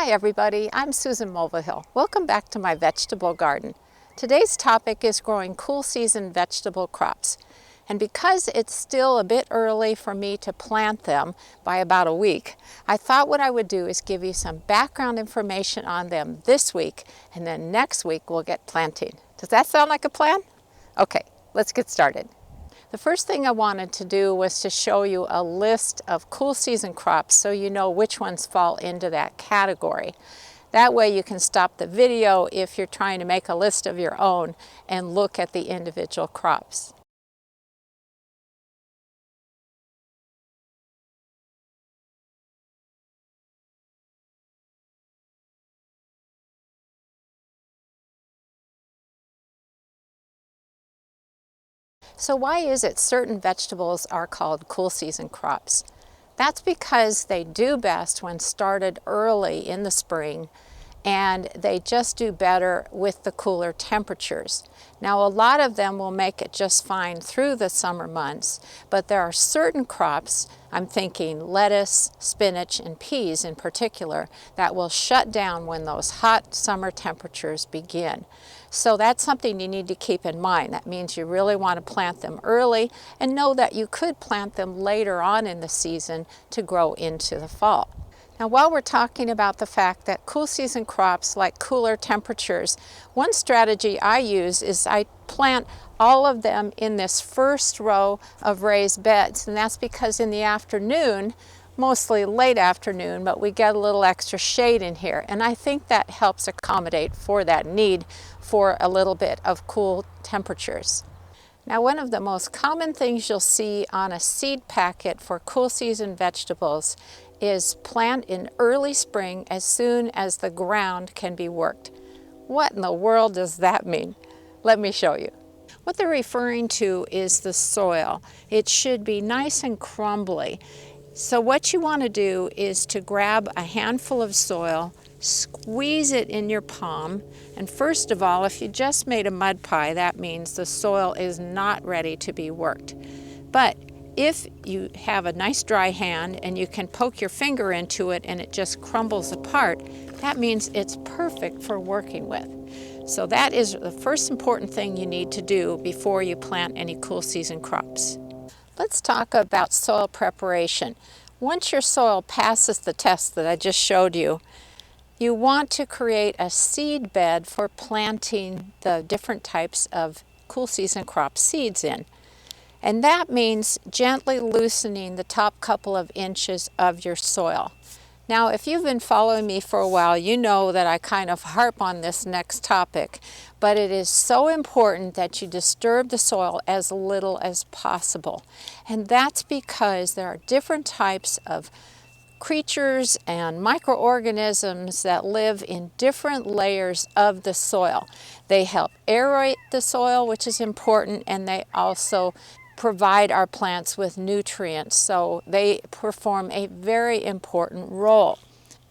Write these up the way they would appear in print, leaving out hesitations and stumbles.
Hi everybody, I'm Susan Mulvihill. Welcome back to my vegetable garden. Today's topic is growing cool season vegetable crops. And because it's still a bit early for me to plant them by about a week, I thought what I would do is give you some background information on them this week, and then next week we'll get planting. Does that sound like a plan? Okay, let's get started. The first thing I wanted to do was to show you a list of cool season crops so you know which ones fall into that category. That way you can stop the video if you're trying to make a list of your own and look at the individual crops. So why is it certain vegetables are called cool season crops? That's because they do best when started early in the spring, and they just do better with the cooler temperatures. Now a lot of them will make it just fine through the summer months, but there are certain crops, I'm thinking lettuce, spinach, and peas in particular, that will shut down when those hot summer temperatures begin. So that's something you need to keep in mind. That means you really want to plant them early and know that you could plant them later on in the season to grow into the fall. Now, while we're talking about the fact that cool season crops like cooler temperatures, one strategy I use is I plant all of them in this first row of raised beds, and that's because in the afternoon, mostly late afternoon, but we get a little extra shade in here, and I think that helps accommodate for that need for a little bit of cool temperatures. Now, one of the most common things you'll see on a seed packet for cool season vegetables is plant in early spring as soon as the ground can be worked. What in the world does that mean? Let me show you. What they're referring to is the soil. It should be nice and crumbly. So what you want to do is to grab a handful of soil, squeeze it in your palm, and first of all, if you just made a mud pie, that means the soil is not ready to be worked. But if you have a nice dry hand and you can poke your finger into it and it just crumbles apart, that means it's perfect for working with. So that is the first important thing you need to do before you plant any cool season crops. Let's talk about soil preparation. Once your soil passes the test that I just showed you, you want to create a seed bed for planting the different types of cool season crop seeds in. And that means gently loosening the top couple of inches of your soil. Now, if you've been following me for a while, you know that I kind of harp on this next topic, but it is so important that you disturb the soil as little as possible. And that's because there are different types of creatures and microorganisms that live in different layers of the soil. They help aerate the soil, which is important, and they also provide our plants with nutrients, so they perform a very important role.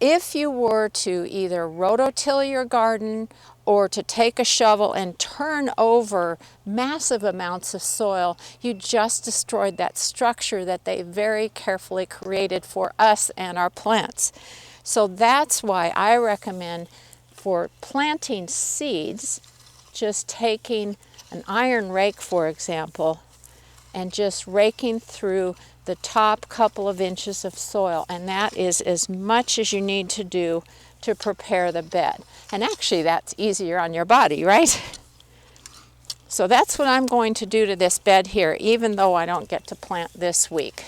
If you were to either rototill your garden or to take a shovel and turn over massive amounts of soil, you just destroyed that structure that they very carefully created for us and our plants. So that's why I recommend for planting seeds, just taking an iron rake, for example, and just raking through the top couple of inches of soil, and that is as much as you need to do to prepare the bed. And actually that's easier on your body, right? So that's what I'm going to do to this bed here, even though I don't get to plant this week.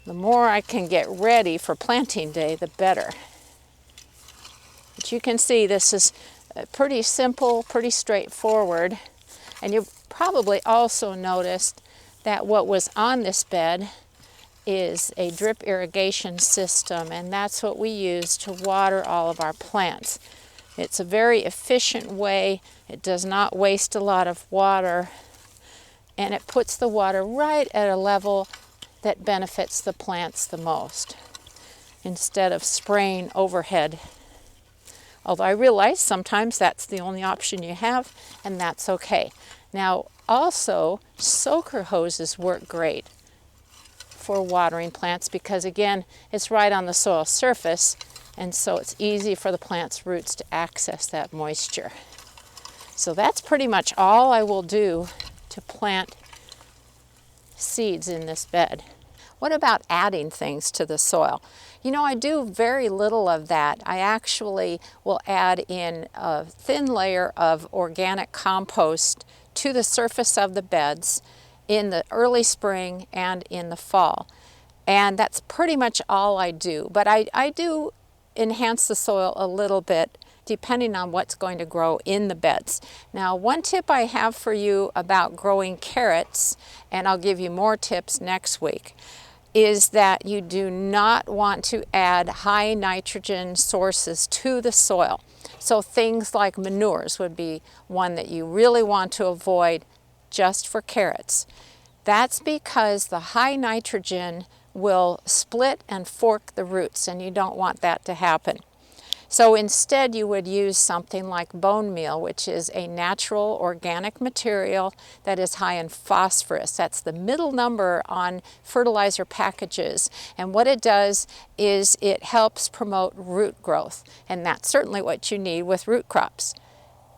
The more I can get ready for planting day, the better. But you can see this is pretty simple, pretty straightforward, and you've probably also noticed that what was on this bed is a drip irrigation system, and that's what we use to water all of our plants. It's a very efficient way. It does not waste a lot of water, and it puts the water right at a level that benefits the plants the most, instead of spraying overhead. Although I realize sometimes that's the only option you have, and that's okay. Now, also, soaker hoses work great for watering plants because, again, it's right on the soil surface And so it's easy for the plant's roots to access that moisture. So that's pretty much all I will do to plant seeds in this bed. What about adding things to the soil? You know, I do very little of that. I actually will add in a thin layer of organic compost to the surface of the beds in the early spring and in the fall. And that's pretty much all I do. But I do enhance the soil a little bit depending on what's going to grow in the beds. Now, one tip I have for you about growing carrots, and I'll give you more tips next week, is that you do not want to add high nitrogen sources to the soil. So things like manures would be one that you really want to avoid just for carrots. That's because the high nitrogen will split and fork the roots, and you don't want that to happen. So instead you would use something like bone meal, which is a natural organic material that is high in phosphorus. That's the middle number on fertilizer packages. And what it does is it helps promote root growth. And that's certainly what you need with root crops.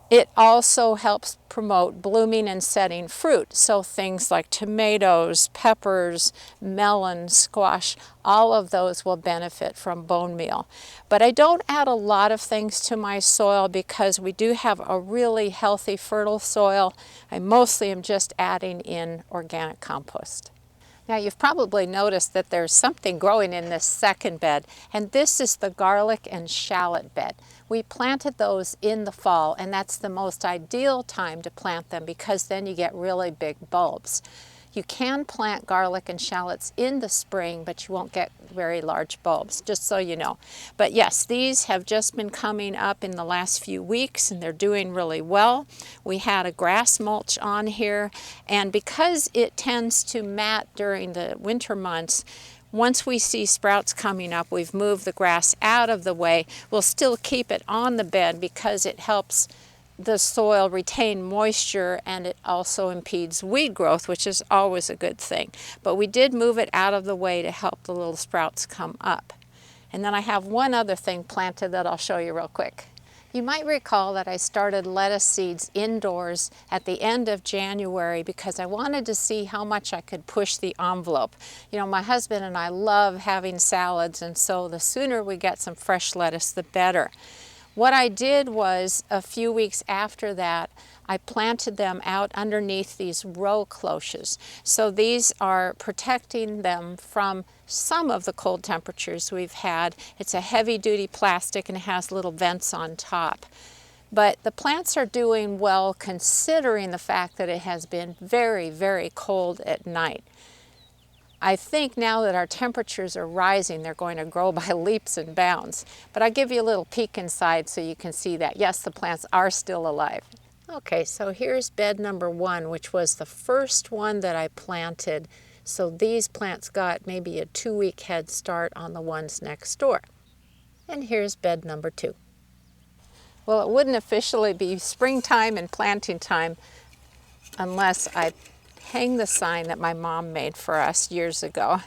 It also helps promote blooming and setting fruit. So things like tomatoes, peppers, melon, squash, all of those will benefit from bone meal. But I don't add a lot of things to my soil because we do have a really healthy, fertile soil. I mostly am just adding in organic compost. Now you've probably noticed that there's something growing in this second bed, and this is the garlic and shallot bed. We planted those in the fall, and that's the most ideal time to plant them because then you get really big bulbs. You can plant garlic and shallots in the spring, but you won't get very large bulbs, just so you know. But yes, these have just been coming up in the last few weeks, and they're doing really well. We had a grass mulch on here, and because it tends to mat during the winter months, once we see sprouts coming up, we've moved the grass out of the way. We'll still keep it on the bed because it helps the soil retain moisture, and it also impedes weed growth, which is always a good thing. But we did move it out of the way to help the little sprouts come up. And then I have one other thing planted that I'll show you real quick. You might recall that I started lettuce seeds indoors at the end of January because I wanted to see how much I could push the envelope. You know, my husband and I love having salads, and so the sooner we get some fresh lettuce, the better. What I did was, a few weeks after that, I planted them out underneath these row cloches. So these are protecting them from some of the cold temperatures we've had. It's a heavy-duty plastic and it has little vents on top. But the plants are doing well considering the fact that it has been very, very cold at night. I think now that our temperatures are rising, they're going to grow by leaps and bounds. But I'll give you a little peek inside so you can see that. Yes, the plants are still alive. Okay, so here's bed number 1, which was the first one that I planted. So these plants got maybe a 2-week head start on the ones next door. And here's bed number 2. Well, it wouldn't officially be springtime and planting time unless I hang the sign that my mom made for us years ago.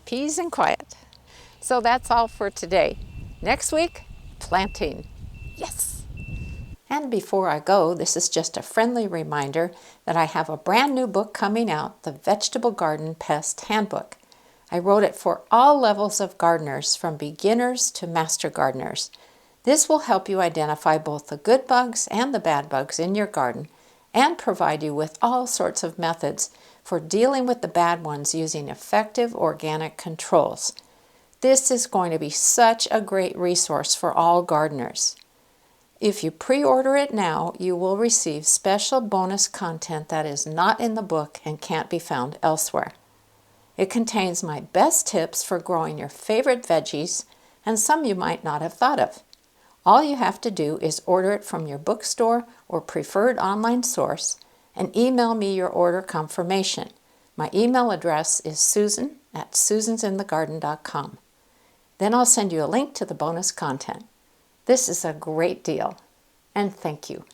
Peace and quiet. So that's all for today. Next week, planting. Yes! And before I go, this is just a friendly reminder that I have a brand new book coming out, the Vegetable Garden Pest Handbook. I wrote it for all levels of gardeners, from beginners to master gardeners. This will help you identify both the good bugs and the bad bugs in your garden, and provide you with all sorts of methods for dealing with the bad ones using effective organic controls. This is going to be such a great resource for all gardeners. If you pre-order it now, you will receive special bonus content that is not in the book and can't be found elsewhere. It contains my best tips for growing your favorite veggies, and some you might not have thought of. All you have to do is order it from your bookstore or preferred online source and email me your order confirmation. My email address is susan@susansinthegarden.com. Then I'll send you a link to the bonus content. This is a great deal, and thank you.